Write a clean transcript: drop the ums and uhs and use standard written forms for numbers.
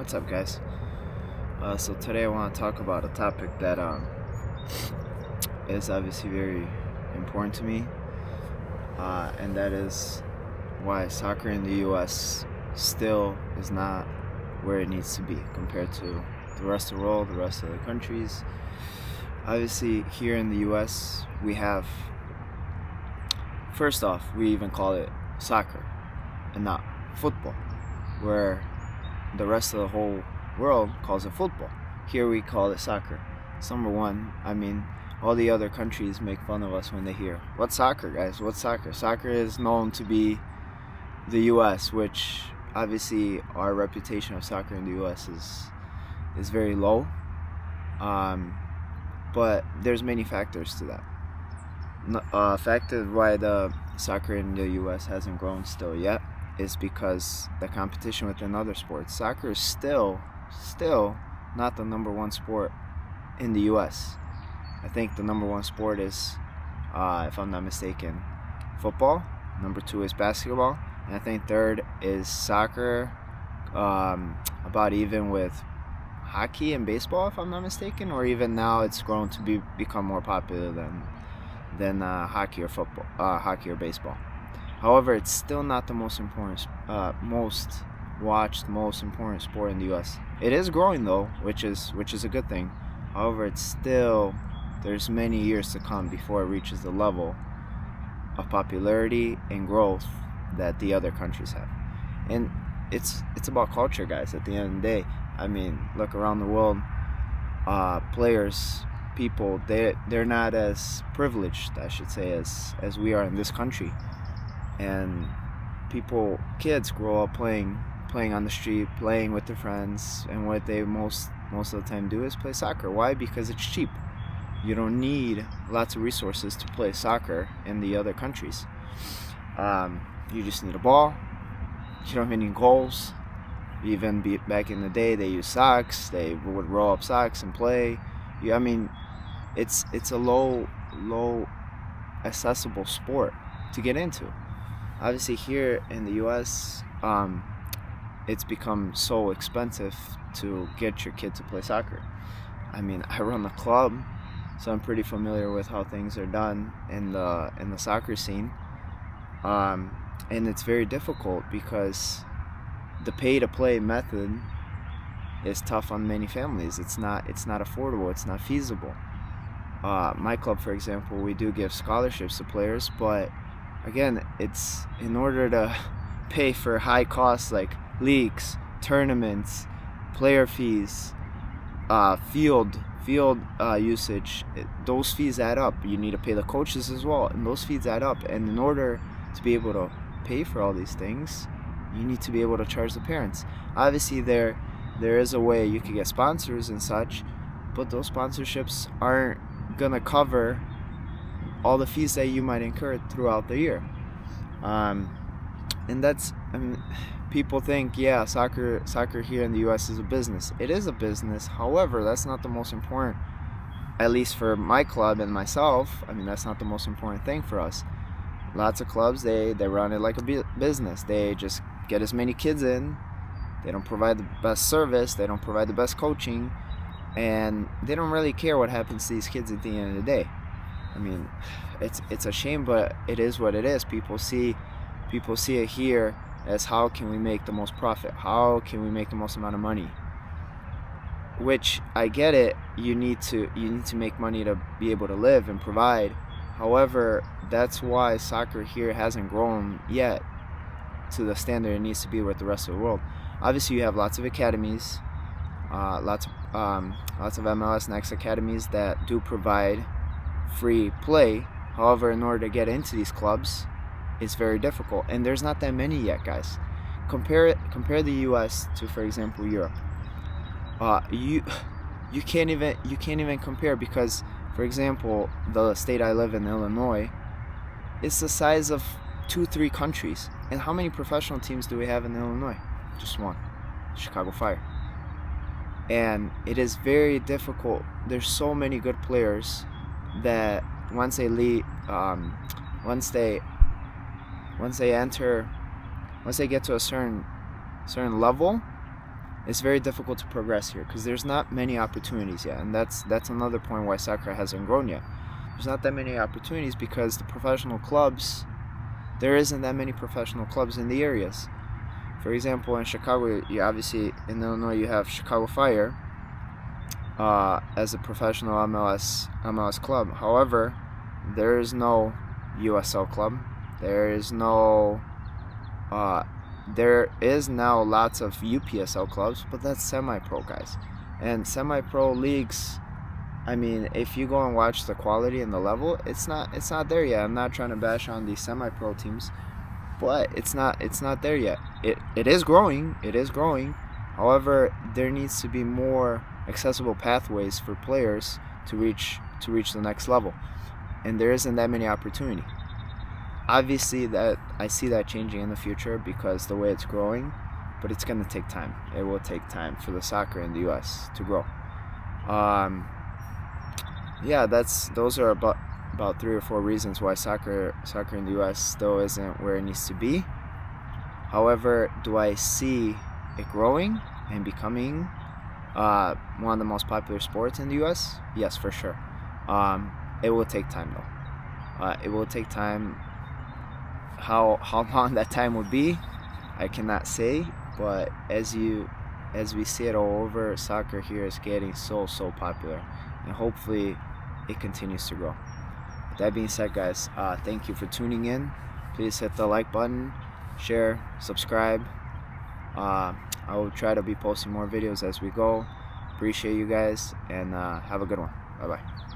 What's up, guys? So today I want to talk about a topic that is obviously very important to me, and that is why soccer in the U.S. still is not where it needs to be compared to the rest of the world, the rest of the countries. Obviously, here in the U.S., we have, first off, we even call it soccer and not football, where the rest of the whole world calls it football. Here we call it soccer. It's number one. I mean, all the other countries make fun of us when they hear, "What's soccer, guys? What's soccer?" Soccer is known to be the U.S., which obviously our reputation of soccer in the U.S. is very low. But there's many factors to that. Factor why the soccer in the U.S. hasn't grown still yet is because the competition within other sports. Soccer is still not the number one sport in the U.S. I think the number one sport is, if I'm not mistaken, football. Number two is basketball, and I think third is soccer. About even with hockey and baseball, if I'm not mistaken, or even now it's grown to become more popular than hockey or football, hockey or baseball. However, it's still not the most important, most watched, most important sport in the U.S. It is growing though, which is a good thing. However, there's many years to come before it reaches the level of popularity and growth that the other countries have. And it's about culture, guys. At the end of the day, I mean, look around the world. Players, people, they're not as privileged, I should say, as we are in this country. And kids grow up playing on the street, playing with their friends, and what they most of the time do is play soccer. Why? Because it's cheap. You don't need lots of resources to play soccer in the other countries. You just need a ball. You don't even need goals. Even back in the day, they used socks. They would roll up socks and play. I mean, it's a low accessible sport to get into. Obviously, here in the U.S., it's become so expensive to get your kid to play soccer. I mean, I run a club, so I'm pretty familiar with how things are done in the soccer scene. And it's very difficult because the pay-to-play method is tough on many families. It's not affordable. It's not feasible. My club, for example, we do give scholarships to players, but again, it's in order to pay for high costs like leagues, tournaments, player fees, field usage. Those fees add up. You need to pay the coaches as well, and those fees add up. And in order to be able to pay for all these things, you need to be able to charge the parents. Obviously, there is a way you can get sponsors and such, but those sponsorships aren't gonna cover all the fees that you might incur throughout the year. And that's, I mean, people think, yeah, soccer here in the U.S. is a business. It is a business. However, that's not the most important, at least for my club and myself. I mean, that's not the most important thing for us. Lots of clubs, they run it like a business. They just get as many kids in. They don't provide the best service. They don't provide the best coaching. And they don't really care what happens to these kids at the end of the day. I mean, it's a shame, but it is what it is. People see it here as how can we make the most profit? How can we make the most amount of money? Which I get it. You need to make money to be able to live and provide. However, that's why soccer here hasn't grown yet to the standard it needs to be with the rest of the world. Obviously, you have lots of academies, lots of MLS Next academies that do provide free play. However, in order to get into these clubs, it's very difficult, and there's not that many yet, guys. Compare the U.S. to, for example, Europe. You can't even compare because, for example, the state I live in, Illinois, it's the size of 2-3 countries. And how many professional teams do we have in Illinois? Just one, Chicago Fire. And it is very difficult. There's so many good players that once they get to a certain level, it's very difficult to progress here because there's not many opportunities yet, and that's another point why soccer hasn't grown yet. There's not that many opportunities because the professional clubs, there isn't that many professional clubs in the areas. For example, in Chicago, you obviously, in Illinois, you have Chicago Fire as a professional MLS club. However, there is no USL club. There is no there is now lots of UPSL clubs, but that's semi-pro, guys. And semi-pro leagues, I mean, if you go and watch the quality and the level, it's not there yet. I'm not trying to bash on these semi-pro teams, but it's not there yet. It is growing. It is growing. However, there needs to be more accessible pathways for players to reach the next level, and there isn't that many opportunity. Obviously, that I see that changing in the future because the way it's growing, but it's going to take time. It will take time for the soccer in the U.S. to grow. Yeah, those are about 3 or 4 reasons why soccer in the U.S. still isn't where it needs to be. However, do I see it growing and becoming one of the most popular sports in the U.S.? Yes, for sure. It will take time, though. It will take time. How long that time would be, I cannot say. But as we see it all over, soccer here is getting so popular, and hopefully it continues to grow. With that being said, guys, thank you for tuning in. Please hit the like button, share, subscribe. I will try to be posting more videos as we go. Appreciate you guys, and have a good one. Bye bye.